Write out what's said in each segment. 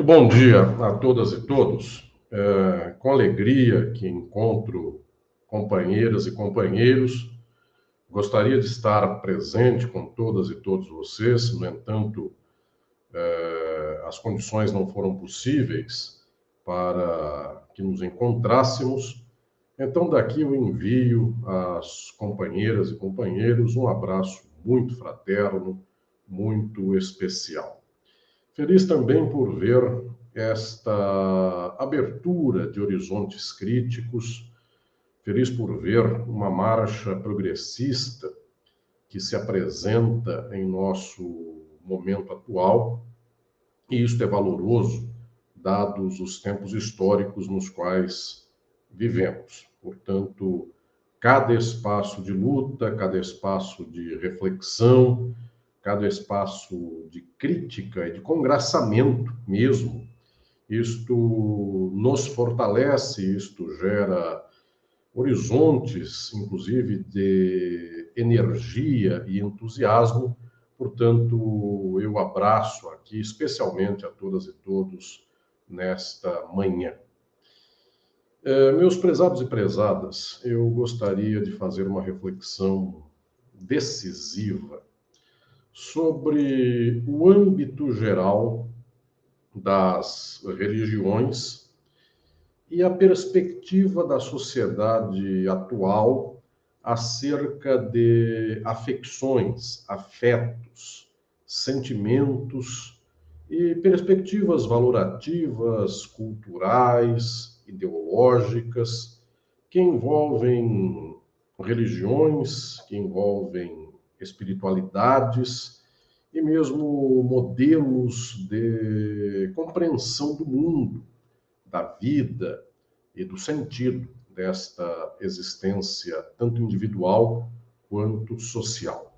bom dia a todas e todos. Com alegria que encontro companheiras e companheiros. Gostaria de estar presente com todas e todos vocês, no entanto, as condições não foram possíveis para que nos encontrássemos. Então, daqui eu envio às companheiras e companheiros um abraço muito fraterno, muito especial. Feliz também por ver esta abertura de horizontes críticos, feliz por ver uma marcha progressista que se apresenta em nosso momento atual, e isto é valoroso, dados os tempos históricos nos quais vivemos. Portanto, cada espaço de luta, cada espaço de reflexão, cada espaço de crítica e de congraçamento mesmo, isto nos fortalece, isto gera horizontes, inclusive, de energia e entusiasmo. Portanto, eu abraço aqui especialmente a todas e todos nesta manhã. Meus prezados e prezadas, eu gostaria de fazer uma reflexão decisiva sobre o âmbito geral das religiões e a perspectiva da sociedade atual acerca de afecções, afetos, sentimentos e perspectivas valorativas, culturais, ideológicas, que envolvem religiões, que envolvem espiritualidades e mesmo modelos de compreensão do mundo, da vida e do sentido desta existência, tanto individual quanto social.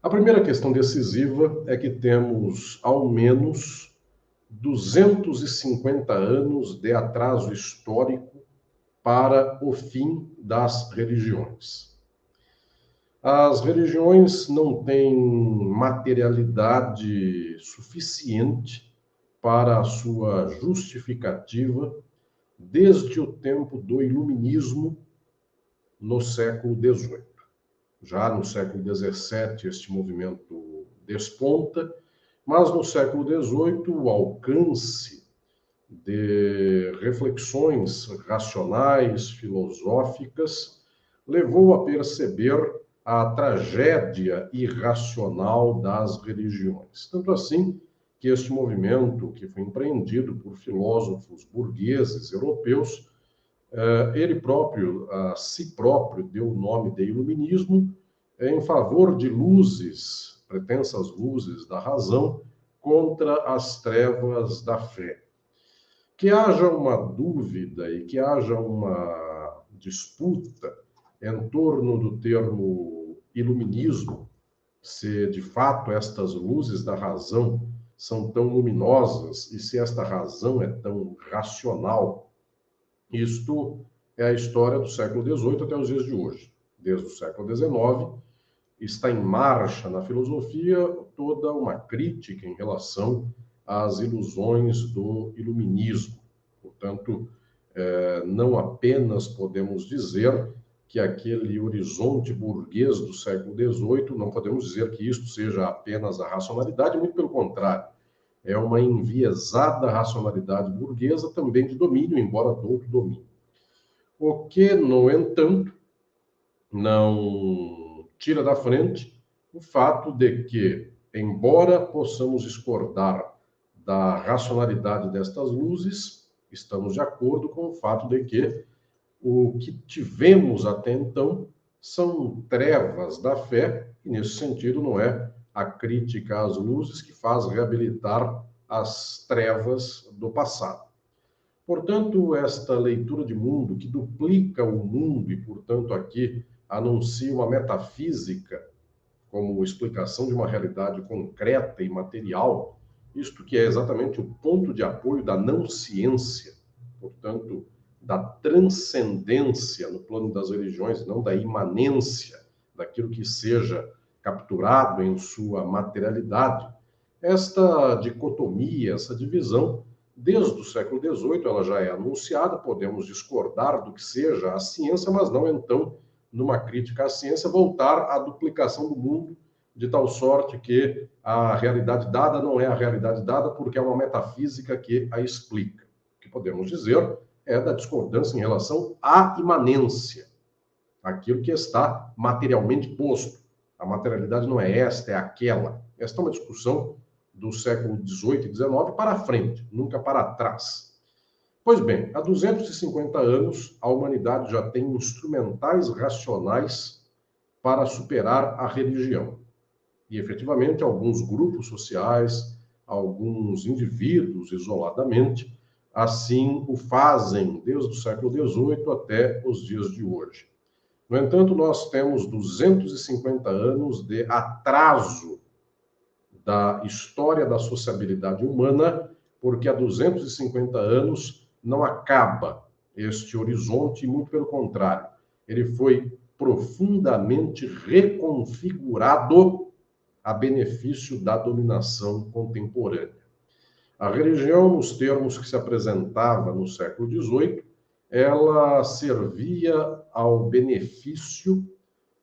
A primeira questão decisiva é que temos, ao menos, 250 anos de atraso histórico para o fim das religiões. As religiões não têm materialidade suficiente para a sua justificativa desde o tempo do Iluminismo no século XVIII. Já no século XVII este movimento desponta, mas no século XVIII o alcance de reflexões racionais, filosóficas, levou a perceber a tragédia irracional das religiões. Tanto assim que este movimento, que foi empreendido por filósofos burgueses europeus, ele próprio, a si próprio, deu o nome de iluminismo, em favor de luzes, pretensas luzes da razão, contra as trevas da fé. Que haja uma dúvida e que haja uma disputa em torno do termo iluminismo, se de fato estas luzes da razão são tão luminosas e se esta razão é tão racional. Isto é a história do século XVIII até os dias de hoje. Desde o século XIX, está em marcha na filosofia toda uma crítica em relação às ilusões do iluminismo. Portanto, não apenas podemos dizer que aquele horizonte burguês do século XVIII, não podemos dizer que isto seja apenas a racionalidade, muito pelo contrário. É uma enviesada racionalidade burguesa também de domínio, embora de outro domínio. O que, no entanto, não tira da frente o fato de que, embora possamos discordar da racionalidade destas luzes, estamos de acordo com o fato de que o que tivemos até então são trevas da fé, e nesse sentido não é a crítica às luzes que faz reabilitar as trevas do passado. Portanto, esta leitura de mundo que duplica o mundo e, portanto, aqui anuncia uma metafísica como explicação de uma realidade concreta e material, isto que é exatamente o ponto de apoio da não-ciência, portanto, da transcendência no plano das religiões, não da imanência daquilo que seja capturado em sua materialidade, Esta dicotomia, essa divisão, desde o século XVIII, ela já é anunciada, podemos discordar do que seja a ciência, mas não, então, numa crítica à ciência, voltar à duplicação do mundo, de tal sorte que a realidade dada não é a realidade dada, porque é uma metafísica que a explica. O que podemos dizer é da discordância em relação à imanência, aquilo que está materialmente posto. A materialidade não é esta, é aquela. Esta é uma discussão do século XVIII e XIX para frente, nunca para trás. Pois bem, há 250 anos, a humanidade já tem instrumentais racionais para superar a religião. E, efetivamente, alguns grupos sociais, alguns indivíduos isoladamente, assim o fazem desde o século XVIII até os dias de hoje. No entanto, nós temos 250 anos de atraso da história da sociabilidade humana, porque há 250 anos não acaba este horizonte, e muito pelo contrário, ele foi profundamente reconfigurado a benefício da dominação contemporânea. A religião, nos termos que se apresentava no século XVIII, ela servia ao benefício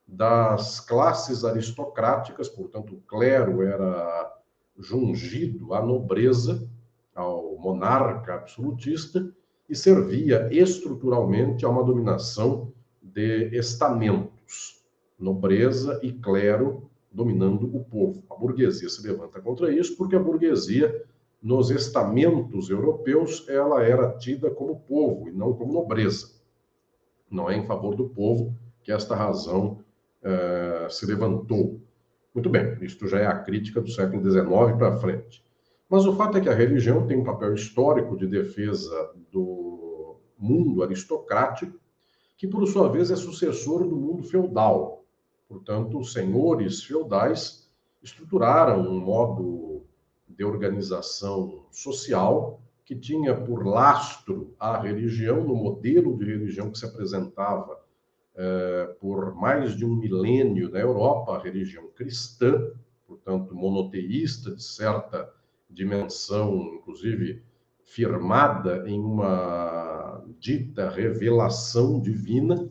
das classes aristocráticas, portanto, o clero era jungido à nobreza, ao monarca absolutista, e servia estruturalmente a uma dominação de estamentos, nobreza e clero dominando o povo. A burguesia se levanta contra isso porque a burguesia, nos estamentos europeus, ela era tida como povo e não como nobreza. Não é em favor do povo que esta razão se levantou. Muito bem, isto já é a crítica do século XIX para frente. Mas o fato é que a religião tem um papel histórico de defesa do mundo aristocrático, que, por sua vez, é sucessor do mundo feudal. Portanto, os senhores feudais estruturaram um modo de organização social que tinha por lastro a religião, no modelo de religião que se apresentava por mais de um milênio na Europa, a religião cristã, portanto, monoteísta, de certa dimensão, inclusive firmada em uma dita revelação divina.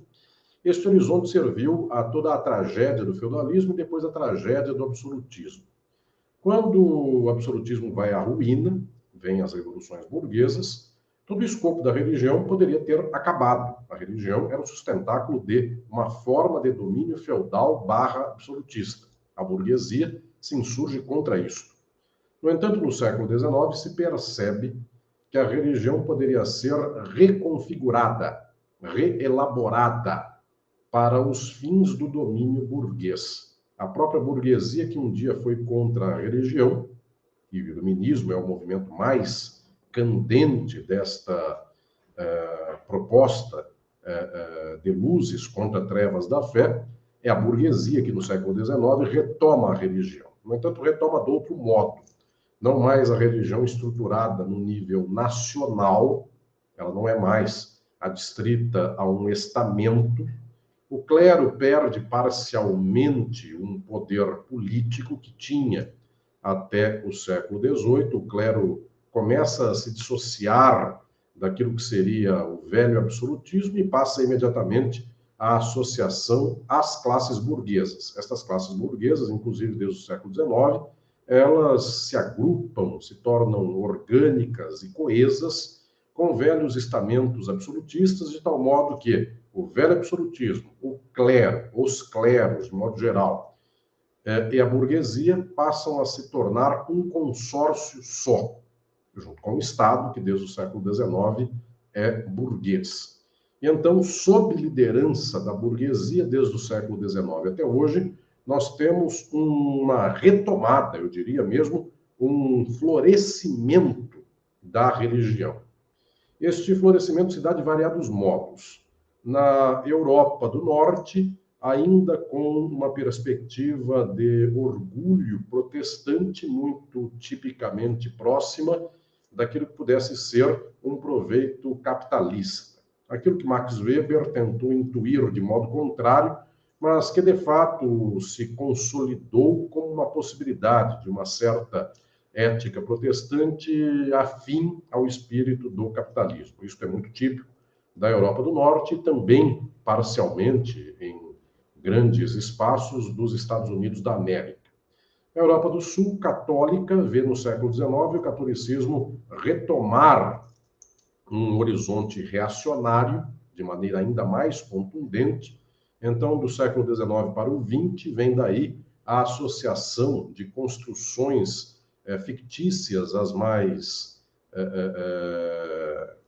Este horizonte serviu a toda a tragédia do feudalismo e depois a tragédia do absolutismo. Quando o absolutismo vai à ruína, vêm as revoluções burguesas, todo o escopo da religião poderia ter acabado. A religião era o sustentáculo de uma forma de domínio feudal barra absolutista. A burguesia se insurge contra isto. No entanto, no século XIX se percebe que a religião poderia ser reconfigurada, reelaborada para os fins do domínio burguês. A própria burguesia, que um dia foi contra a religião, e o iluminismo é o movimento mais candente desta proposta de luzes contra trevas da fé, é a burguesia que no século XIX retoma a religião. No entanto, retoma de outro modo. Não mais a religião estruturada no nível nacional, ela não é mais adstrita a um estamento. O clero perde parcialmente um poder político que tinha até o século XVIII. O clero começa a se dissociar daquilo que seria o velho absolutismo e passa imediatamente à associação às classes burguesas. Estas classes burguesas, inclusive desde o século XIX, elas se agrupam, se tornam orgânicas e coesas com velhos estamentos absolutistas, de tal modo que o velho absolutismo, o clero, os cleros, de modo geral, e a burguesia passam a se tornar um consórcio só, junto com o Estado, que desde o século XIX é burguês. E então, sob liderança da burguesia, desde o século XIX até hoje, nós temos uma retomada, eu diria mesmo, um florescimento da religião. Este florescimento se dá de variados modos. Na Europa do Norte, ainda com uma perspectiva de orgulho protestante muito tipicamente próxima daquilo que pudesse ser um proveito capitalista. Aquilo que Max Weber tentou intuir de modo contrário, mas que de fato se consolidou como uma possibilidade de uma certa ética protestante afim ao espírito do capitalismo. Isso é muito típico da Europa do Norte e também, parcialmente, em grandes espaços dos Estados Unidos da América. A Europa do Sul, católica, vê no século XIX o catolicismo retomar um horizonte reacionário, de maneira ainda mais contundente. Então, do século XIX para o XX, vem daí a associação de construções fictícias, as mais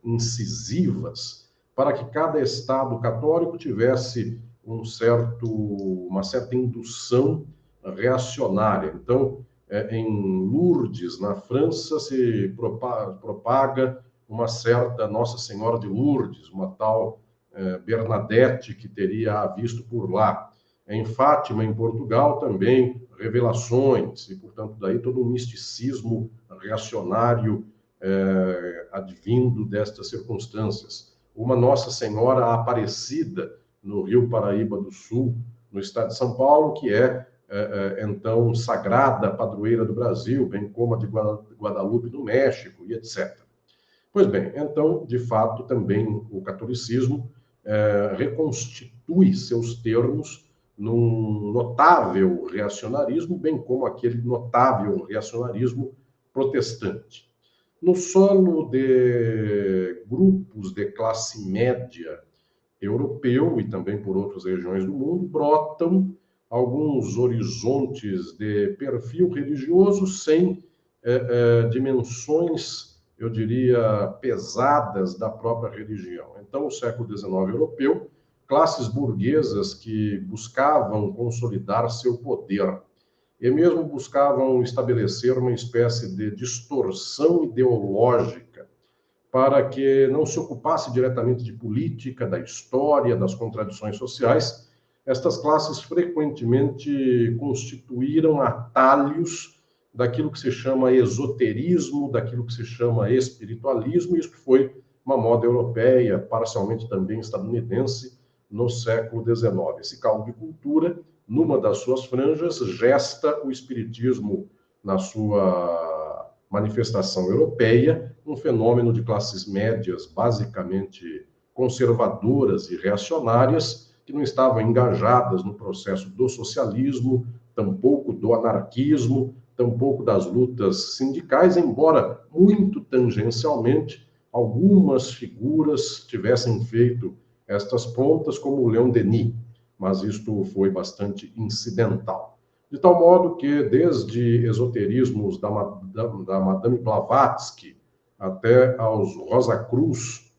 incisivas, para que cada Estado católico tivesse uma certa indução reacionária. Então, em Lourdes, na França, se propaga uma certa Nossa Senhora de Lourdes, uma tal Bernadette que teria visto por lá. Em Fátima, em Portugal, também revelações, e, portanto, daí todo um misticismo reacionário advindo destas circunstâncias. Uma Nossa Senhora Aparecida, no Rio Paraíba do Sul, no estado de São Paulo, que então, sagrada padroeira do Brasil, bem como a de Guadalupe, no México, e etc. Pois bem, então, de fato, também o catolicismo reconstitui seus termos num notável reacionarismo, bem como aquele notável reacionarismo protestante. No solo de grupos de classe média europeu e também por outras regiões do mundo, brotam alguns horizontes de perfil religioso sem dimensões, eu diria, pesadas da própria religião. Então, o século XIX europeu, classes burguesas que buscavam consolidar seu poder e mesmo buscavam estabelecer uma espécie de distorção ideológica para que não se ocupasse diretamente de política, da história, das contradições sociais. Estas classes frequentemente constituíram atalhos daquilo que se chama esoterismo, daquilo que se chama espiritualismo, e isso foi uma moda europeia, parcialmente também estadunidense, no século XIX. Esse caldo de cultura, numa das suas franjas, gesta o espiritismo na sua manifestação europeia, um fenômeno de classes médias basicamente conservadoras e reacionárias, que não estavam engajadas no processo do socialismo, tampouco do anarquismo, tampouco das lutas sindicais, embora muito tangencialmente algumas figuras tivessem feito estas pontas, como o Leon Denis, mas isto foi bastante incidental. De tal modo que, desde esoterismos da Madame Blavatsky até aos Rosa Cruz,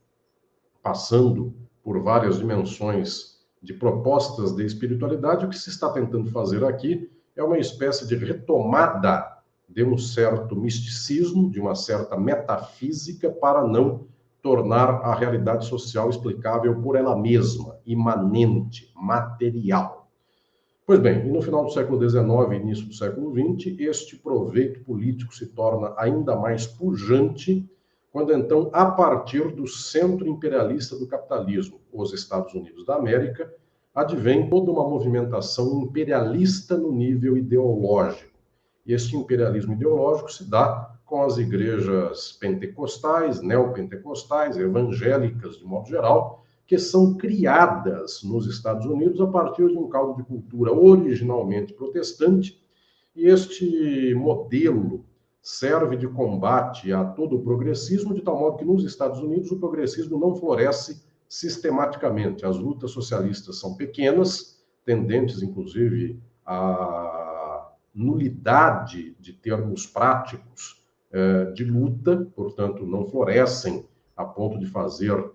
passando por várias dimensões de propostas de espiritualidade, o que se está tentando fazer aqui é uma espécie de retomada de um certo misticismo, de uma certa metafísica, para não tornar a realidade social explicável por ela mesma, imanente, material. Pois bem, e no final do século XIX e início do século XX, este proveito político se torna ainda mais pujante quando, então, a partir do centro imperialista do capitalismo, os Estados Unidos da América, advém toda uma movimentação imperialista no nível ideológico. E este imperialismo ideológico se dá com as igrejas pentecostais, neopentecostais, evangélicas, de modo geral, que são criadas nos Estados Unidos a partir de um caldo de cultura originalmente protestante, e este modelo serve de combate a todo o progressismo, de tal modo que nos Estados Unidos o progressismo não floresce sistematicamente. As lutas socialistas são pequenas, tendentes, inclusive, à nulidade de termos práticos de luta, portanto, não florescem a ponto de fazer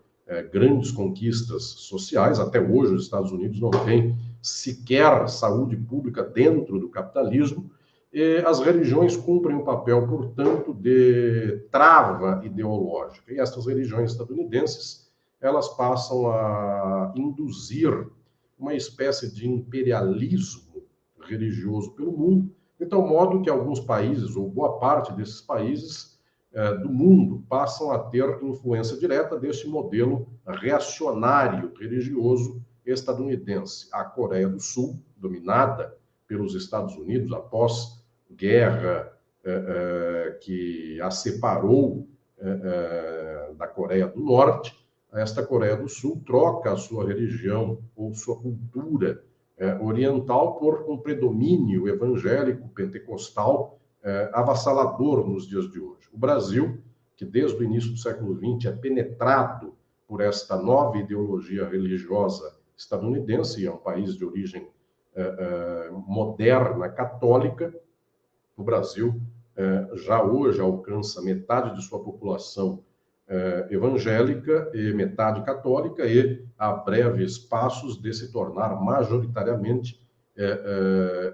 grandes conquistas sociais. Até hoje, os Estados Unidos não têm sequer saúde pública dentro do capitalismo. E as religiões cumprem um papel, portanto, de trava ideológica. E essas religiões estadunidenses, elas passam a induzir uma espécie de imperialismo religioso pelo mundo, de tal modo que alguns países, ou boa parte desses países do mundo, passam a ter influência direta deste modelo reacionário religioso estadunidense. A Coreia do Sul, dominada pelos Estados Unidos após guerra que a separou da Coreia do Norte, esta Coreia do Sul troca a sua religião ou sua cultura oriental por um predomínio evangélico pentecostal avassalador nos dias de hoje. O Brasil, que desde o início do século XX é penetrado por esta nova ideologia religiosa estadunidense, é um país de origem moderna, católica, o Brasil já hoje alcança metade de sua população evangélica e metade católica, e há breves passos de se tornar majoritariamente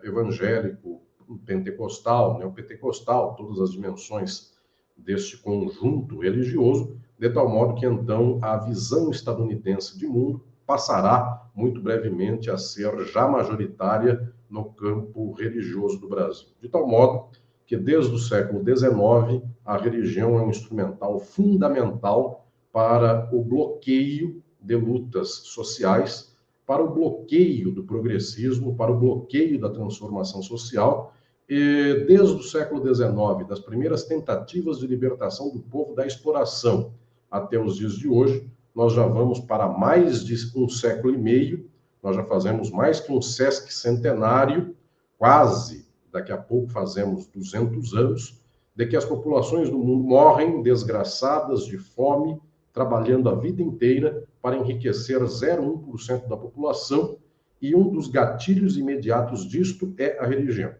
evangélico, pentecostal, neopentecostal, todas as dimensões deste conjunto religioso, de tal modo que então a visão estadunidense de mundo passará muito brevemente a ser já majoritária no campo religioso do Brasil. De tal modo que desde o século XIX a religião é um instrumental fundamental para o bloqueio de lutas sociais, para o bloqueio do progressismo, para o bloqueio da transformação social. E desde o século XIX, das primeiras tentativas de libertação do povo da exploração até os dias de hoje, nós já vamos para mais de um século e meio, nós já fazemos mais que um Sesc centenário, quase, daqui a pouco fazemos 200 anos, de que as populações do mundo morrem desgraçadas de fome, trabalhando a vida inteira para enriquecer 0,1% da população, e um dos gatilhos imediatos disto é a religião.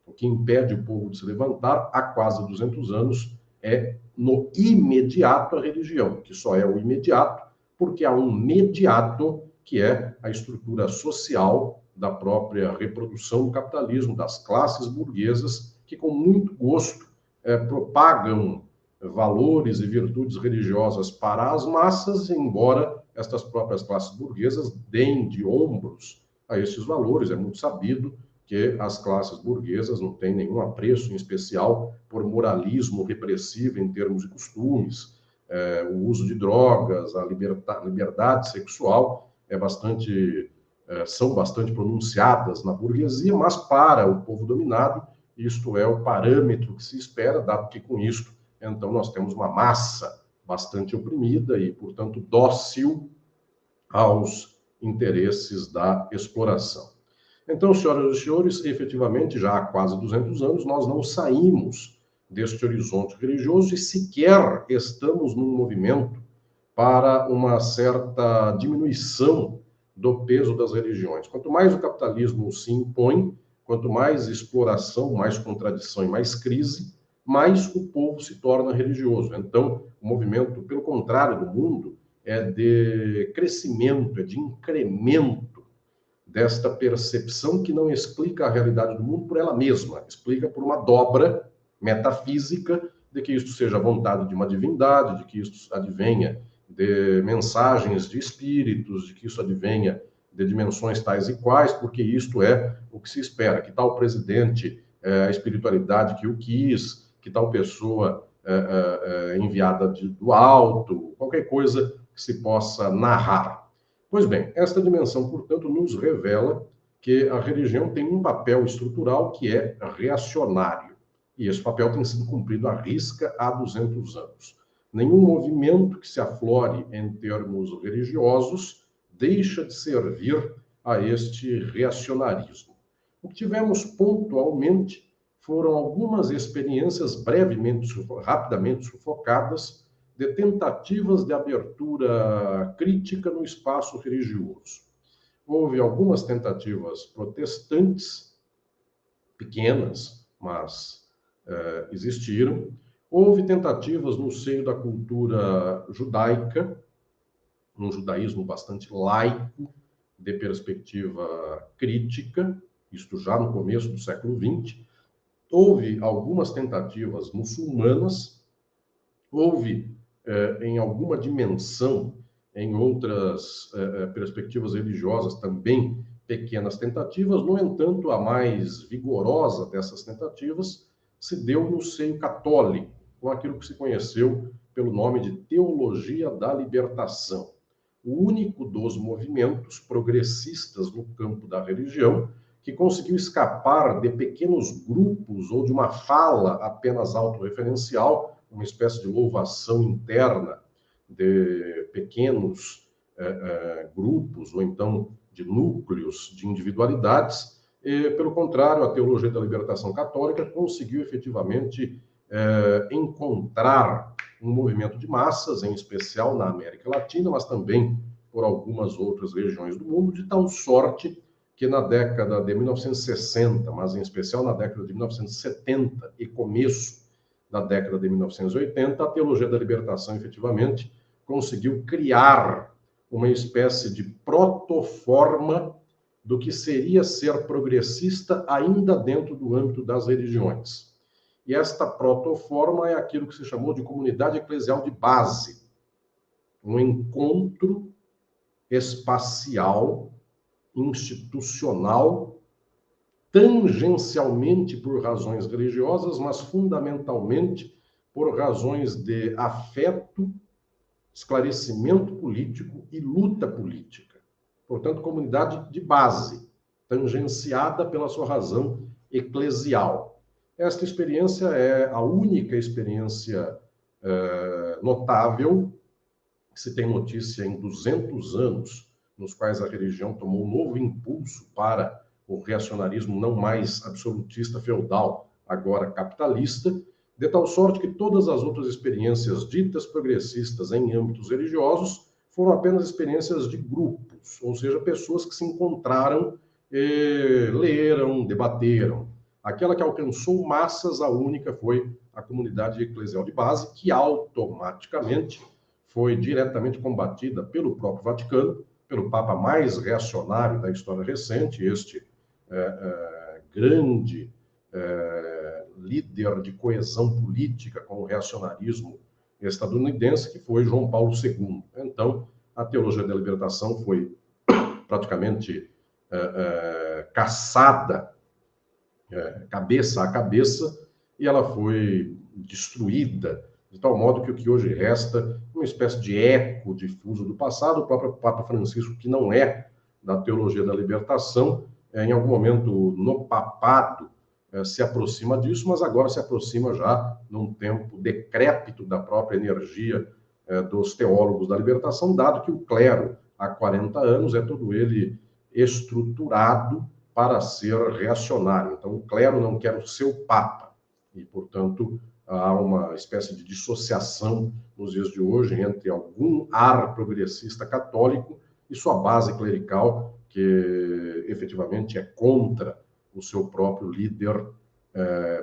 O que impede o povo de se levantar há quase 200 anos é, no imediato, a religião, que só é o imediato porque há um mediato, que é a estrutura social da própria reprodução do capitalismo, das classes burguesas, que com muito gosto propagam valores e virtudes religiosas para as massas, embora estas próprias classes burguesas deem de ombros a esses valores. É muito sabido que as classes burguesas não têm nenhum apreço em especial por moralismo repressivo em termos de costumes, o uso de drogas, a liberdade sexual são bastante pronunciadas na burguesia, mas para o povo dominado, isto é o parâmetro que se espera, dado que com isto, então, nós temos uma massa bastante oprimida e, portanto, dócil aos interesses da exploração. Então, senhoras e senhores, efetivamente, já há quase 200 anos, nós não saímos deste horizonte religioso e sequer estamos num movimento para uma certa diminuição do peso das religiões. Quanto mais o capitalismo se impõe, quanto mais exploração, mais contradição e mais crise, mais o povo se torna religioso. Então, o movimento, pelo contrário do mundo, é de crescimento, é de incremento desta percepção que não explica a realidade do mundo por ela mesma, explica por uma dobra metafísica de que isto seja a vontade de uma divindade, de que isto advenha de mensagens de espíritos, de que isso advenha de dimensões tais e quais, porque isto é o que se espera, que tal presidente, a espiritualidade que o quis, que tal pessoa enviada do alto, qualquer coisa que se possa narrar. Pois bem, esta dimensão, portanto, nos revela que a religião tem um papel estrutural que é reacionário. E esse papel tem sido cumprido à risca há 200 anos. Nenhum movimento que se aflore em termos religiosos deixa de servir a este reacionarismo. O que tivemos pontualmente foram algumas experiências brevemente, rapidamente sufocadas, de tentativas de abertura crítica no espaço religioso. Houve algumas tentativas protestantes, pequenas, mas existiram. Houve tentativas no seio da cultura judaica, um judaísmo bastante laico, de perspectiva crítica, isto já no começo do século XX. Houve algumas tentativas muçulmanas, houve, em alguma dimensão, em outras perspectivas religiosas também, pequenas tentativas. No entanto, a mais vigorosa dessas tentativas se deu no seio católico, com aquilo que se conheceu pelo nome de Teologia da Libertação. O único dos movimentos progressistas no campo da religião que conseguiu escapar de pequenos grupos ou de uma fala apenas autorreferencial, uma espécie de louvação interna de pequenos grupos ou então de núcleos de individualidades. E, pelo contrário, a teologia da libertação católica conseguiu efetivamente encontrar um movimento de massas, em especial na América Latina, mas também por algumas outras regiões do mundo, de tal sorte que na década de 1960, mas em especial na década de 1970 e começo da década de 1980, a teologia da libertação efetivamente conseguiu criar uma espécie de protoforma do que seria ser progressista ainda dentro do âmbito das religiões. E esta protoforma é aquilo que se chamou de comunidade eclesial de base, um encontro espacial, institucional, tangencialmente por razões religiosas, mas fundamentalmente por razões de afeto, esclarecimento político e luta política. Portanto, comunidade de base, tangenciada pela sua razão eclesial. Esta experiência é a única experiência notável que se tem notícia em 200 anos, nos quais a religião tomou um novo impulso para o reacionarismo não mais absolutista feudal, agora capitalista, de tal sorte que todas as outras experiências ditas progressistas em âmbitos religiosos foram apenas experiências de grupos, ou seja, pessoas que se encontraram, leram, debateram. Aquela que alcançou massas, a única foi a comunidade eclesial de base, que automaticamente foi diretamente combatida pelo próprio Vaticano, pelo Papa mais reacionário da história recente, este grande líder de coesão política com o reacionarismo estadunidense, que foi João Paulo II. Então, a teologia da libertação foi praticamente caçada cabeça a cabeça, e ela foi destruída, de tal modo que o que hoje resta é uma espécie de eco difuso do passado. O próprio Papa Francisco, que não é da teologia da libertação, em algum momento no papado se aproxima disso, mas agora se aproxima já num tempo decrépito da própria energia dos teólogos da libertação, dado que o clero, há 40 anos, é todo ele estruturado para ser reacionário. Então, o clero não quer o seu papa. E, portanto, há uma espécie de dissociação nos dias de hoje entre algum ar progressista católico e sua base clerical, que efetivamente é contra o seu próprio líder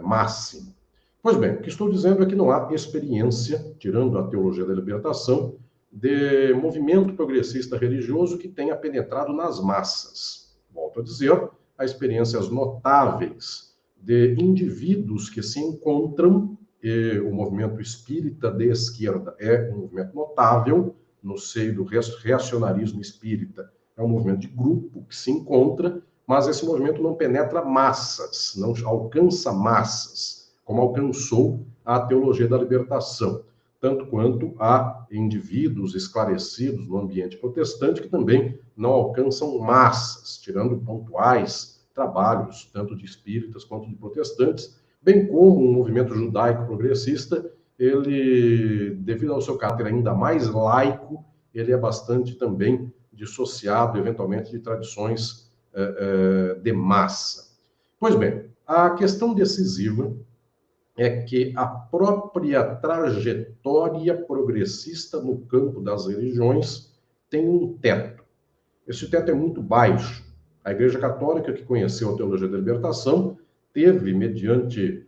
máximo. Pois bem, o que estou dizendo é que não há experiência, tirando a teologia da libertação, de movimento progressista religioso que tenha penetrado nas massas. Volto a dizer, há experiências notáveis de indivíduos que se encontram, e o movimento espírita de esquerda é um movimento notável no seio do reacionarismo espírita. É um movimento de grupo que se encontra, mas esse movimento não penetra massas, não alcança massas, como alcançou a teologia da libertação, tanto quanto há indivíduos esclarecidos no ambiente protestante que também não alcançam massas, tirando pontuais trabalhos, tanto de espíritas quanto de protestantes, bem como o movimento judaico progressista, ele, devido ao seu caráter ainda mais laico, ele é bastante também dissociado, eventualmente, de tradições de massa. Pois bem, a questão decisiva é que a própria trajetória progressista no campo das religiões tem um teto. Esse teto é muito baixo. A Igreja Católica, que conheceu a teologia da libertação, teve, mediante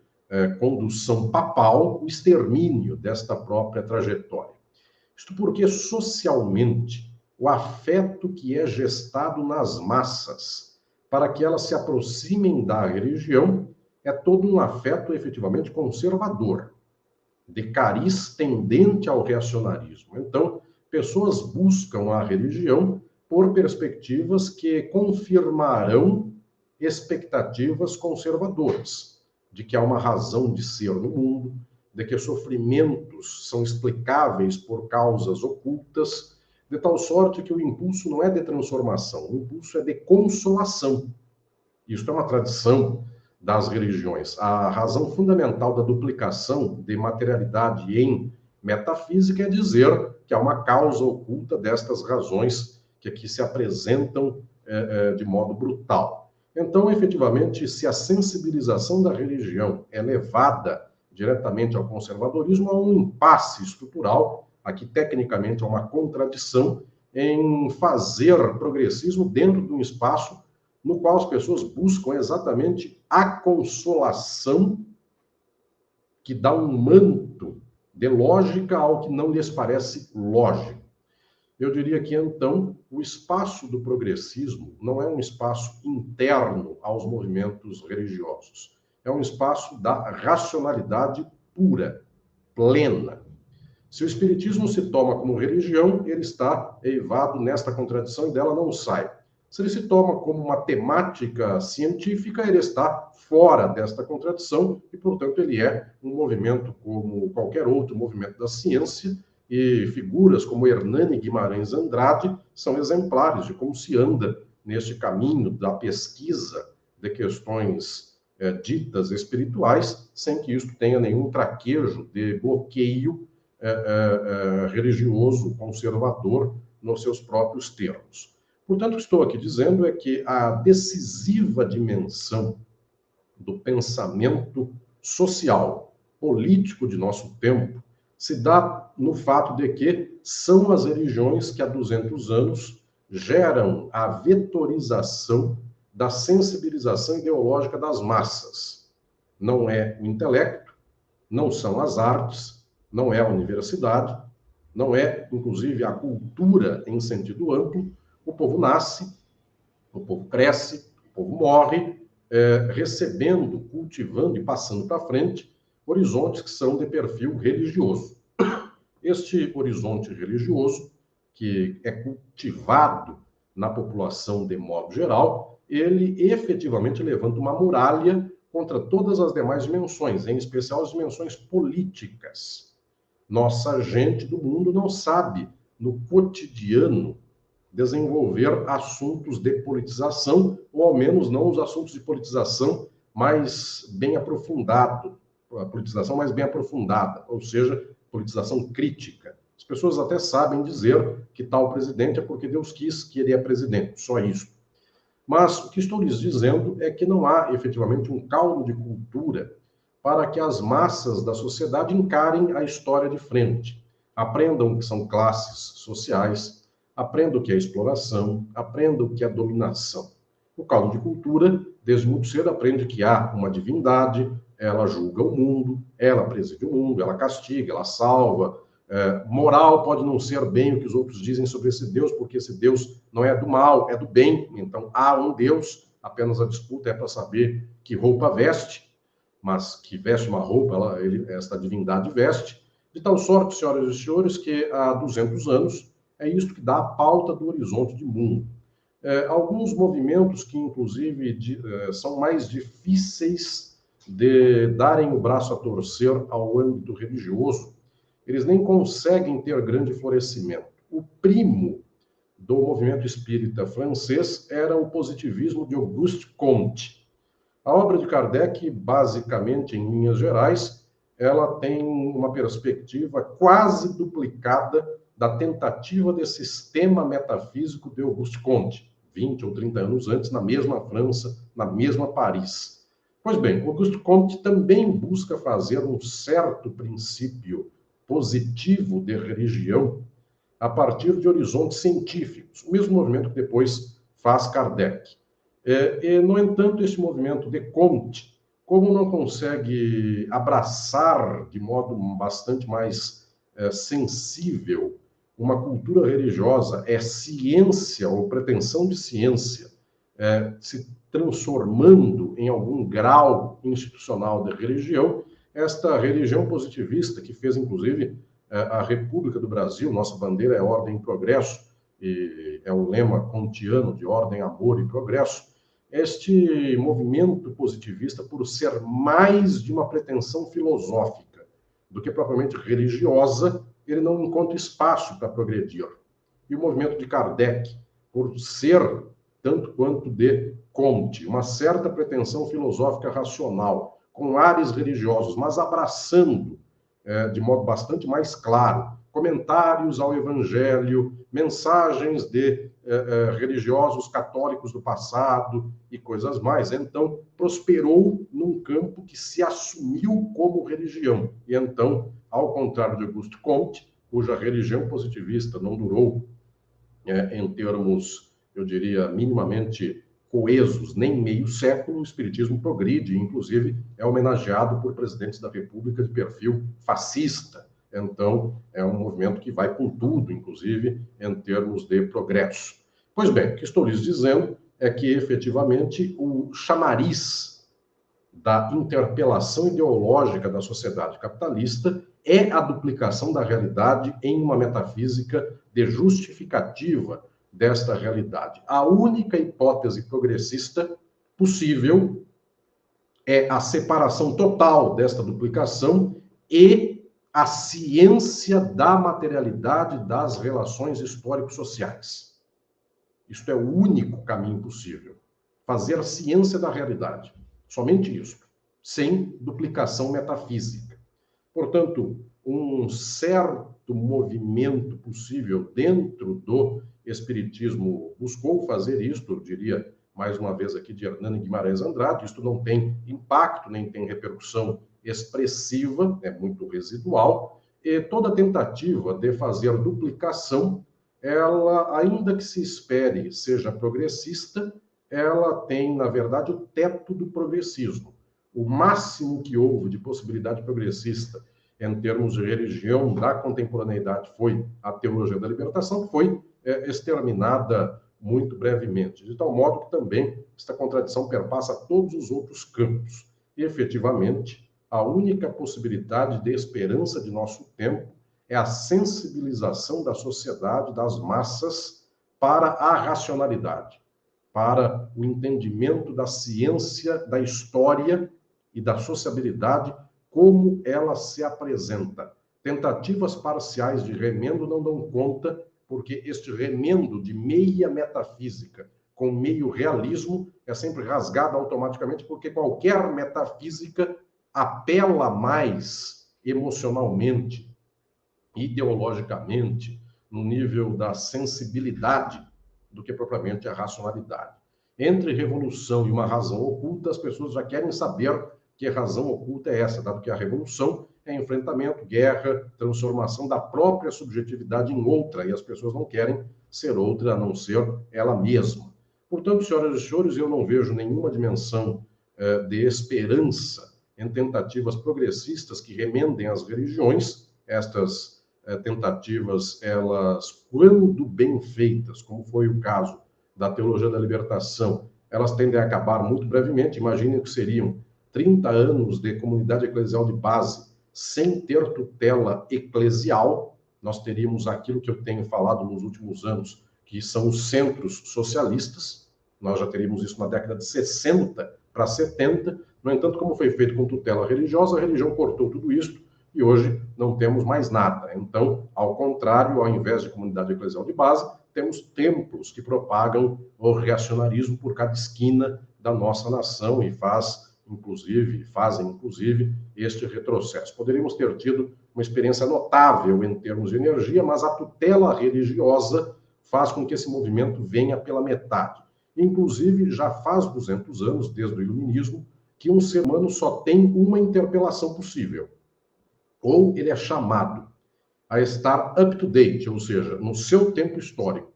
condução papal, o extermínio desta própria trajetória. Isto porque, socialmente, o afeto que é gestado nas massas para que elas se aproximem da religião é todo um afeto efetivamente conservador, de cariz tendente ao reacionarismo. Então, pessoas buscam a religião por perspectivas que confirmarão expectativas conservadoras, de que há uma razão de ser no mundo, de que sofrimentos são explicáveis por causas ocultas, de tal sorte que o impulso não é de transformação, o impulso é de consolação. Isso é uma tradição das religiões. A razão fundamental da duplicação de materialidade em metafísica é dizer que há uma causa oculta destas razões que aqui se apresentam de modo brutal. Então, efetivamente, se a sensibilização da religião é levada diretamente ao conservadorismo, há um impasse estrutural, aqui tecnicamente há uma contradição em fazer progressismo dentro de um espaço no qual as pessoas buscam exatamente a consolação que dá um manto de lógica ao que não lhes parece lógico. Eu diria que, então, o espaço do progressismo não é um espaço interno aos movimentos religiosos. É um espaço da racionalidade pura, plena. Se o espiritismo se toma como religião, ele está eivado nesta contradição e dela não sai. Se ele se toma como uma temática científica, ele está fora desta contradição e, portanto, ele é um movimento como qualquer outro movimento da ciência, e figuras como Hernani Guimarães Andrade são exemplares de como se anda neste caminho da pesquisa de questões ditas espirituais, sem que isso tenha nenhum traquejo de bloqueio religioso, conservador, nos seus próprios termos. Portanto, o que estou aqui dizendo é que a decisiva dimensão do pensamento social, político de nosso tempo, se dá no fato de que são as religiões que há 200 anos geram a vetorização da sensibilização ideológica das massas. Não é o intelecto, não são as artes, não é a universidade, não é, inclusive, a cultura em sentido amplo. O povo nasce, o povo cresce, o povo morre, recebendo, cultivando e passando para frente horizontes que são de perfil religioso. Este horizonte religioso, que é cultivado na população de modo geral, ele efetivamente levanta uma muralha contra todas as demais dimensões, em especial as dimensões políticas. Nossa gente do mundo não sabe, no cotidiano, desenvolver assuntos de politização, ou ao menos não os assuntos de politização mais bem aprofundado, a politização mais bem aprofundada, ou seja, politização crítica. As pessoas até sabem dizer que tal presidente é porque Deus quis que ele é presidente, só isso. Mas o que estou lhes dizendo é que não há efetivamente um caldo de cultura para que as massas da sociedade encarem a história de frente, aprendam o que são classes sociais, aprendam o que é exploração, aprendam o que é dominação. O caldo de cultura, desde muito cedo, aprende que há uma divindade, ela julga o mundo, ela preside o mundo, ela castiga, ela salva. Moral pode não ser bem o que os outros dizem sobre esse Deus, porque esse Deus não é do mal, é do bem. Então, há um Deus, apenas a disputa é para saber que roupa veste, mas que veste uma roupa, esta divindade veste. De tal sorte, senhoras e senhores, que há 200 anos é isto que dá a pauta do horizonte de mundo. Alguns movimentos que, inclusive, são mais difíceis de darem o braço a torcer ao âmbito religioso, eles nem conseguem ter grande florescimento. O primo do movimento espírita francês era o positivismo de Auguste Comte. A obra de Kardec, basicamente, em linhas gerais, ela tem uma perspectiva quase duplicada da tentativa de sistema metafísico de Auguste Comte, 20 ou 30 anos antes, na mesma França, na mesma Paris. Pois bem, Auguste Comte também busca fazer um certo princípio positivo de religião a partir de horizontes científicos, o mesmo movimento que depois faz Kardec. No entanto, esse movimento de Comte, como não consegue abraçar de modo bastante mais sensível uma cultura religiosa, é ciência ou pretensão de ciência, se transformando em algum grau institucional de religião, esta religião positivista, que fez, inclusive, a República do Brasil, nossa bandeira é ordem e progresso, e é o lema kantiano de ordem, amor e progresso, este movimento positivista, por ser mais de uma pretensão filosófica do que propriamente religiosa, ele não encontra espaço para progredir. E o movimento de Kardec, por ser tanto quanto de Comte, uma certa pretensão filosófica racional, com ares religiosos, mas abraçando de modo bastante mais claro comentários ao Evangelho, mensagens de religiosos católicos do passado e coisas mais. Então, prosperou num campo que se assumiu como religião. E então, ao contrário de Auguste Comte, cuja religião positivista não durou em termos, eu diria, minimamente coesos, nem meio século, o espiritismo progride, inclusive é homenageado por presidentes da República de perfil fascista. Então, é um movimento que vai com tudo, inclusive, em termos de progresso. Pois bem, o que estou lhes dizendo é que, efetivamente, o chamariz da interpelação ideológica da sociedade capitalista é a duplicação da realidade em uma metafísica de justificativa desta realidade. A única hipótese progressista possível é a separação total desta duplicação e a ciência da materialidade das relações histórico-sociais. Isto é o único caminho possível. Fazer ciência da realidade. Somente isso. Sem duplicação metafísica. Portanto, um certo movimento possível dentro do espiritismo buscou fazer isto, eu diria, mais uma vez aqui, de Hernani Guimarães Andrade. Isto não tem impacto, nem tem repercussão expressiva, é muito residual, e toda tentativa de fazer duplicação, ela, ainda que se espere seja progressista, ela tem, na verdade, o teto do progressismo. O máximo que houve de possibilidade progressista em termos de religião da contemporaneidade foi a teologia da libertação, que foi exterminada muito brevemente. De tal modo que também esta contradição perpassa todos os outros campos. E, efetivamente, a única possibilidade de esperança de nosso tempo é a sensibilização da sociedade, das massas, para a racionalidade, para o entendimento da ciência, da história e da sociabilidade, como ela se apresenta. Tentativas parciais de remendo não dão conta, porque este remendo de meia metafísica com meio realismo é sempre rasgado automaticamente, porque qualquer metafísica apela mais emocionalmente, ideologicamente, no nível da sensibilidade do que propriamente a racionalidade. Entre revolução e uma razão oculta, as pessoas já querem saber que razão oculta é essa, dado que a revolução é enfrentamento, guerra, transformação da própria subjetividade em outra, e as pessoas não querem ser outra a não ser ela mesma. Portanto, senhoras e senhores, eu não vejo nenhuma dimensão de esperança em tentativas progressistas que remendem as religiões. Estas tentativas, elas, quando bem feitas, como foi o caso da teologia da libertação, elas tendem a acabar muito brevemente. Imaginem que seriam 30 anos de comunidade eclesial de base sem ter tutela eclesial. Nós teríamos aquilo que eu tenho falado nos últimos anos, que são os centros socialistas. Nós já teríamos isso na década de 60 para 70. No entanto, como foi feito com tutela religiosa, a religião cortou tudo isso e hoje não temos mais nada. Então, ao contrário, ao invés de comunidade eclesial de base, temos templos que propagam o reacionarismo por cada esquina da nossa nação e fazem, inclusive, este retrocesso. Poderíamos ter tido uma experiência notável em termos de energia, mas a tutela religiosa faz com que esse movimento venha pela metade. Inclusive, já faz 200 anos, desde o Iluminismo, que um ser humano só tem uma interpelação possível. Ou ele é chamado a estar up to date, ou seja, no seu tempo histórico,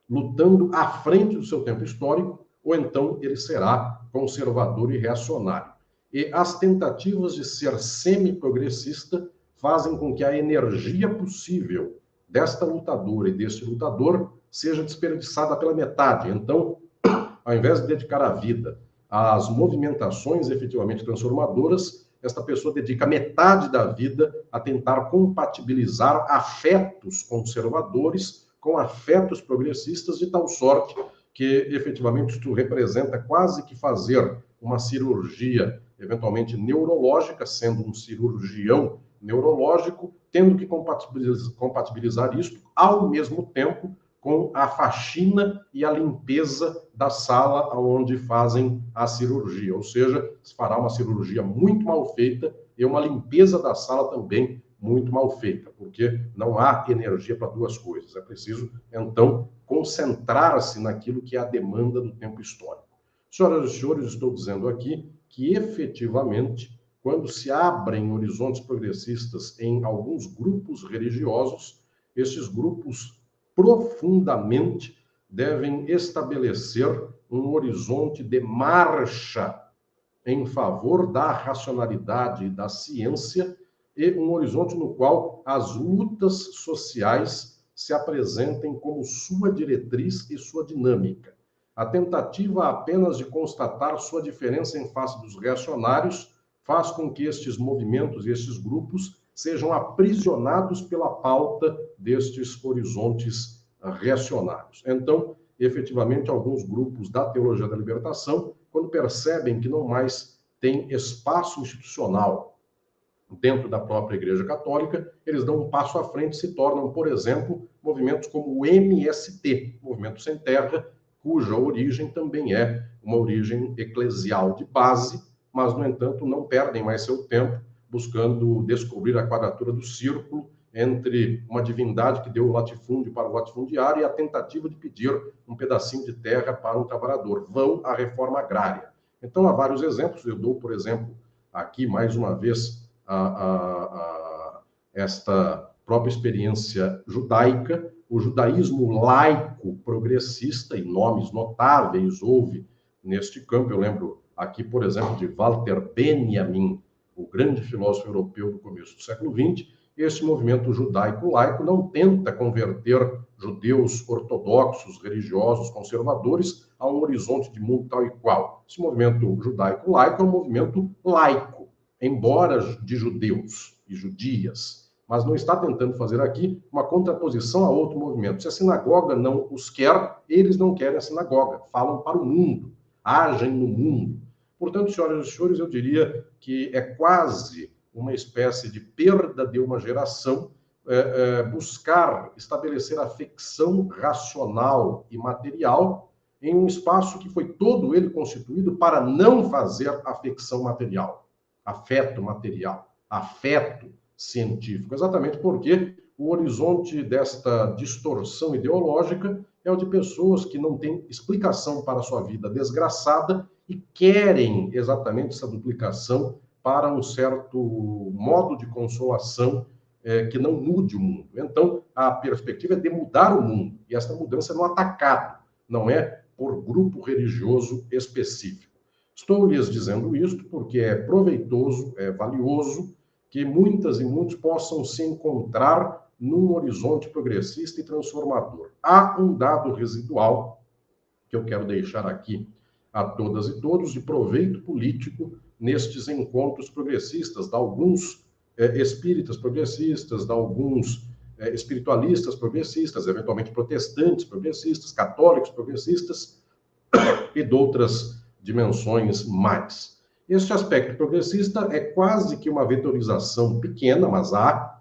lutando à frente do seu tempo histórico, ou então ele será conservador e reacionário. E as tentativas de ser semi-progressista fazem com que a energia possível desta lutadora e deste lutador seja desperdiçada pela metade. Então, ao invés de dedicar a vida às movimentações efetivamente transformadoras, esta pessoa dedica metade da vida a tentar compatibilizar afetos conservadores com afetos progressistas, de tal sorte que, efetivamente, isto representa quase que fazer uma cirurgia, eventualmente neurológica, sendo um cirurgião neurológico, tendo que compatibilizar isto, ao mesmo tempo, com a faxina e a limpeza da sala onde fazem a cirurgia. Ou seja, se fará uma cirurgia muito mal feita e uma limpeza da sala também muito mal feita, porque não há energia para duas coisas. É preciso, então, concentrar-se naquilo que é a demanda do tempo histórico. Senhoras e senhores, estou dizendo aqui que, efetivamente, quando se abrem horizontes progressistas em alguns grupos religiosos, esses grupos profundamente devem estabelecer um horizonte de marcha em favor da racionalidade e da ciência e um horizonte no qual as lutas sociais se apresentem como sua diretriz e sua dinâmica. A tentativa apenas de constatar sua diferença em face dos reacionários faz com que estes movimentos e estes grupos sejam aprisionados pela pauta destes horizontes reacionários. Então, efetivamente, alguns grupos da teologia da libertação, quando percebem que não mais tem espaço institucional dentro da própria Igreja Católica, eles dão um passo à frente e se tornam, por exemplo, movimentos como o MST, Movimento Sem Terra, cuja origem também é uma origem eclesial de base, mas, no entanto, não perdem mais seu tempo buscando descobrir a quadratura do círculo entre uma divindade que deu o latifúndio para o latifundiário e a tentativa de pedir um pedacinho de terra para um trabalhador. Vão à reforma agrária. Então, há vários exemplos. Eu dou, por exemplo, aqui, mais uma vez, esta própria experiência judaica, o judaísmo laico progressista, e nomes notáveis houve neste campo. Eu lembro aqui, por exemplo, de Walter Benjamin, o grande filósofo europeu do começo do século XX. Esse movimento judaico-laico não tenta converter judeus ortodoxos, religiosos, conservadores a um horizonte de mundo tal e qual. Esse movimento judaico-laico é um movimento laico, embora de judeus e judias, mas não está tentando fazer aqui uma contraposição a outro movimento. Se a sinagoga não os quer, eles não querem a sinagoga, falam para o mundo, agem no mundo. Portanto, senhoras e senhores, eu diria que é quase uma espécie de perda de uma geração buscar estabelecer a ficção racional e material em um espaço que foi todo ele constituído para não fazer a ficção material, afeto material, afeto científico, exatamente porque o horizonte desta distorção ideológica é o de pessoas que não têm explicação para a sua vida desgraçada e querem exatamente essa duplicação para um certo modo de consolação que não mude o mundo. Então, a perspectiva é de mudar o mundo, e essa mudança é no atacado, não é por grupo religioso específico. Estou lhes dizendo isto porque é proveitoso, é valioso, que muitas e muitos possam se encontrar num horizonte progressista e transformador. Há um dado residual que eu quero deixar aqui a todas e todos de proveito político nestes encontros progressistas, de alguns espíritas progressistas, de alguns espiritualistas progressistas, eventualmente protestantes progressistas, católicos progressistas e de outras dimensões mais. Este aspecto progressista é quase que uma vetorização pequena, mas há,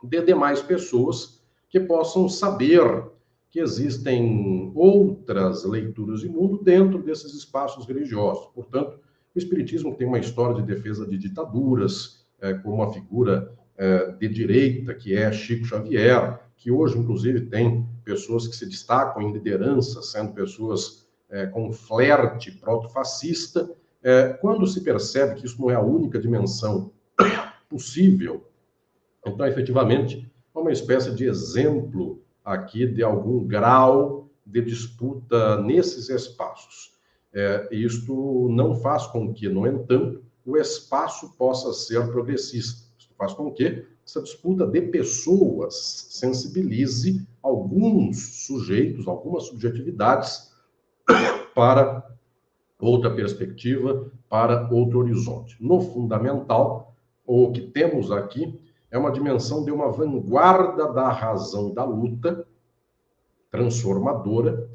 de demais pessoas que possam saber que existem outras leituras de mundo dentro desses espaços religiosos. Portanto, o Espiritismo tem uma história de defesa de ditaduras, com uma figura de direita, que é Chico Xavier, que hoje, inclusive, tem pessoas que se destacam em liderança, sendo pessoas com flerte proto-fascista. Quando se percebe que isso não é a única dimensão possível, então, efetivamente, é uma espécie de exemplo aqui de algum grau de disputa nesses espaços. Isto não faz com que, no entanto, o espaço possa ser progressista. Isto faz com que essa disputa de pessoas sensibilize alguns sujeitos, algumas subjetividades para outra perspectiva, para outro horizonte. No fundamental, o que temos aqui é uma dimensão de uma vanguarda da razão da luta transformadora,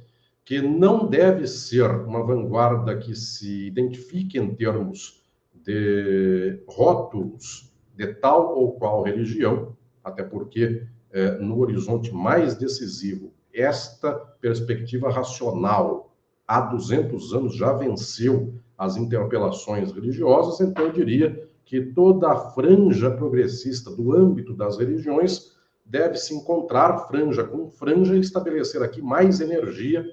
que não deve ser uma vanguarda que se identifique em termos de rótulos de tal ou qual religião, até porque no horizonte mais decisivo esta perspectiva racional há 200 anos já venceu as interpelações religiosas, então eu diria que toda a franja progressista do âmbito das religiões deve se encontrar franja com franja e estabelecer aqui mais energia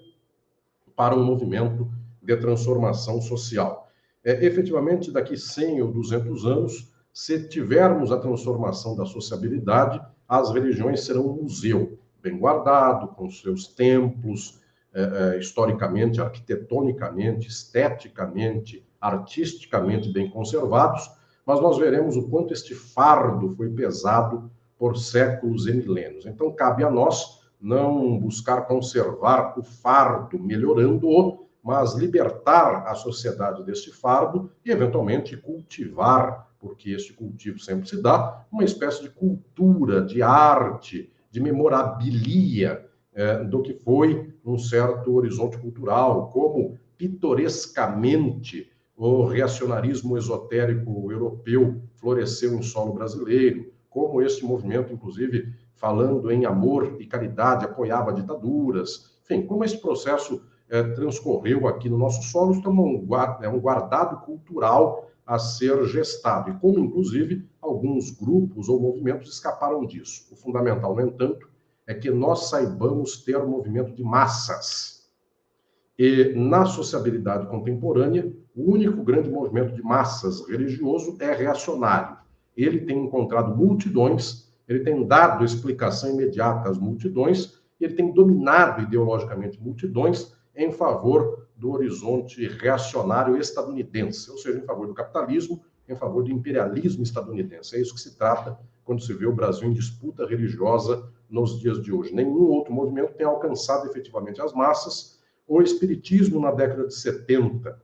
para um movimento de transformação social. Efetivamente, daqui 100 ou 200 anos, se tivermos a transformação da sociabilidade, as religiões serão um museu bem guardado, com seus templos, historicamente, arquitetonicamente, esteticamente, artisticamente bem conservados, mas nós veremos o quanto este fardo foi pesado por séculos e milênios. Então, cabe a nós não buscar conservar o fardo, melhorando-o, mas libertar a sociedade deste fardo e, eventualmente, cultivar, porque este cultivo sempre se dá, uma espécie de cultura, de arte, de memorabilia do que foi um certo horizonte cultural, como pitorescamente o reacionarismo esotérico europeu floresceu em solo brasileiro, como este movimento, inclusive, falando em amor e caridade, apoiava ditaduras. Enfim, como esse processo transcorreu aqui no nosso solo, isso é um guardado cultural a ser gestado, e como, inclusive, alguns grupos ou movimentos escaparam disso. O fundamental, no entanto, é que nós saibamos ter um movimento de massas. E na sociabilidade contemporânea, o único grande movimento de massas religioso é reacionário. Ele tem encontrado multidões, ele tem dado explicação imediata às multidões, ele tem dominado ideologicamente multidões em favor do horizonte reacionário estadunidense, ou seja, em favor do capitalismo, em favor do imperialismo estadunidense. É isso que se trata quando se vê o Brasil em disputa religiosa nos dias de hoje. Nenhum outro movimento tem alcançado efetivamente as massas. O espiritismo, na década de 70,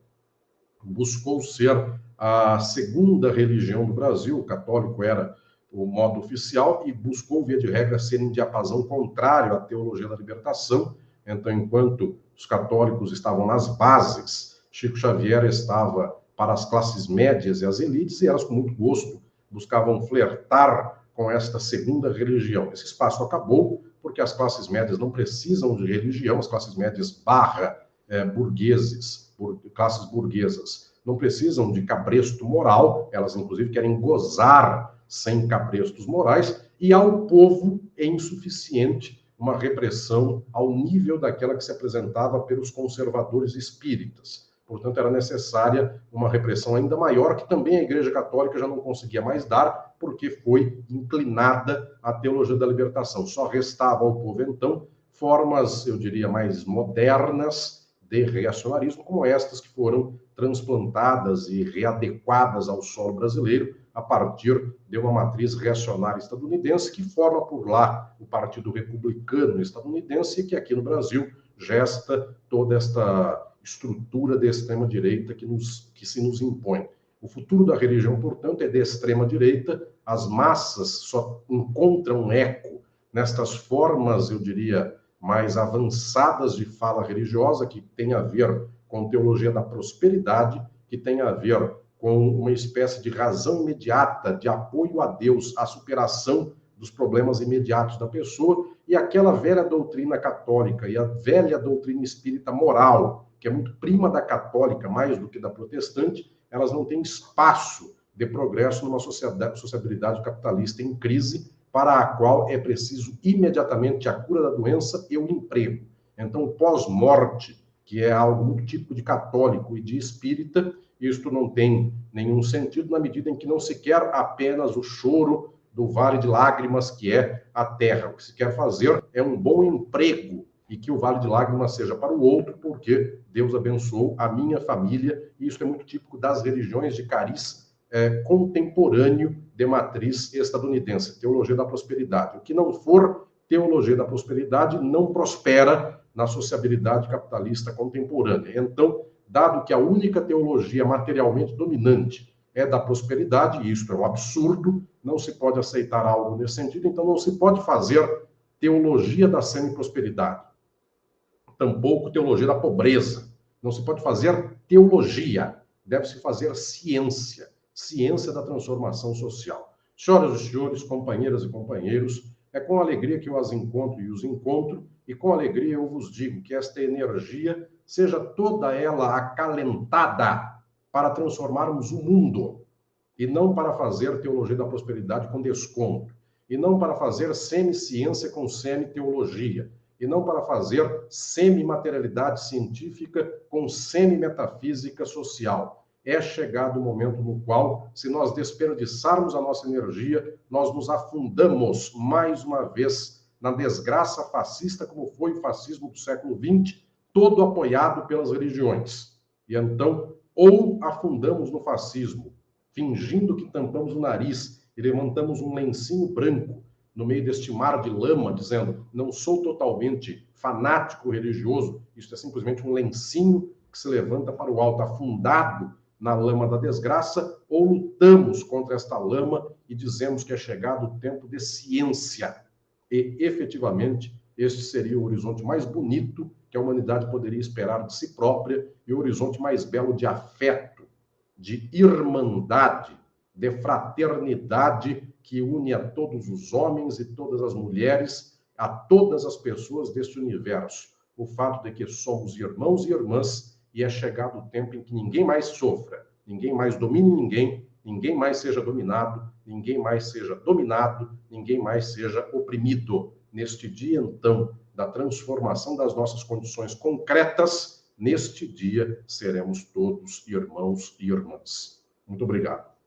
buscou ser a segunda religião do Brasil, o católico era o modo oficial, e buscou, via de regra, ser em diapasão contrário à teologia da libertação. Então, enquanto os católicos estavam nas bases, Chico Xavier estava para as classes médias e as elites, e elas, com muito gosto, buscavam flertar com esta segunda religião. Esse espaço acabou, porque as classes médias não precisam de religião, as classes médias burgueses, classes burguesas, não precisam de cabresto moral, elas, inclusive, querem gozar sem cabrestos morais, e ao povo é insuficiente uma repressão ao nível daquela que se apresentava pelos conservadores espíritas. Portanto, era necessária uma repressão ainda maior, que também a Igreja Católica já não conseguia mais dar, porque foi inclinada à teologia da libertação. Só restava ao povo, então, formas, eu diria, mais modernas de reacionarismo, como estas que foram transplantadas e readequadas ao solo brasileiro a partir de uma matriz reacionária estadunidense, que forma por lá o Partido Republicano estadunidense, e que aqui no Brasil gesta toda esta estrutura de extrema-direita que se nos impõe. O futuro da religião, portanto, é de extrema-direita. As massas só encontram eco nestas formas, eu diria, mais avançadas de fala religiosa, que tem a ver com teologia da prosperidade, que tem a ver com uma espécie de razão imediata, de apoio a Deus, à superação dos problemas imediatos da pessoa, e aquela velha doutrina católica e a velha doutrina espírita moral, que é muito prima da católica, mais do que da protestante, elas não têm espaço de progresso numa sociabilidade capitalista em crise, para a qual é preciso imediatamente a cura da doença e o emprego. Então, o pós-morte, que é algo muito típico de católico e de espírita, isto não tem nenhum sentido na medida em que não se quer apenas o choro do vale de lágrimas, que é a terra. O que se quer fazer é um bom emprego, e que o vale de lágrimas seja para o outro, porque Deus abençoou a minha família, e isso é muito típico das religiões de cariz contemporâneo de matriz estadunidense, teologia da prosperidade. O que não for teologia da prosperidade não prospera na sociabilidade capitalista contemporânea. Então, dado que a única teologia materialmente dominante é da prosperidade, e isto é um absurdo, não se pode aceitar algo nesse sentido, então não se pode fazer teologia da semi-prosperidade, tampouco teologia da pobreza. Não se pode fazer teologia, deve-se fazer ciência, ciência da transformação social. Senhoras e senhores, companheiras e companheiros, É com alegria que eu as encontro e os encontro, e com alegria eu vos digo que esta energia seja toda ela acalentada para transformarmos o mundo, e não para fazer teologia da prosperidade com desconto, e não para fazer semi-ciência com semi-teologia, e não para fazer semi-materialidade científica com semi-metafísica social. É chegado o momento no qual, se nós desperdiçarmos a nossa energia, nós nos afundamos mais uma vez na desgraça fascista, como foi o fascismo do século XX, todo apoiado pelas religiões. E então, ou afundamos no fascismo, fingindo que tampamos o nariz e levantamos um lencinho branco no meio deste mar de lama, dizendo, não sou totalmente fanático religioso, isso é simplesmente um lencinho que se levanta para o alto, afundado na lama da desgraça, ou lutamos contra esta lama e dizemos que é chegado o tempo de ciência. E, efetivamente, este seria o horizonte mais bonito que a humanidade poderia esperar de si própria e o horizonte mais belo de afeto, de irmandade, de fraternidade que une a todos os homens e todas as mulheres, a todas as pessoas deste universo. O fato de que somos irmãos e irmãs e é chegado o tempo em que ninguém mais sofra, ninguém mais domine ninguém, ninguém mais seja dominado, ninguém mais seja dominado, ninguém mais seja oprimido. Neste dia, então, da transformação das nossas condições concretas, neste dia seremos todos irmãos e irmãs. Muito obrigado.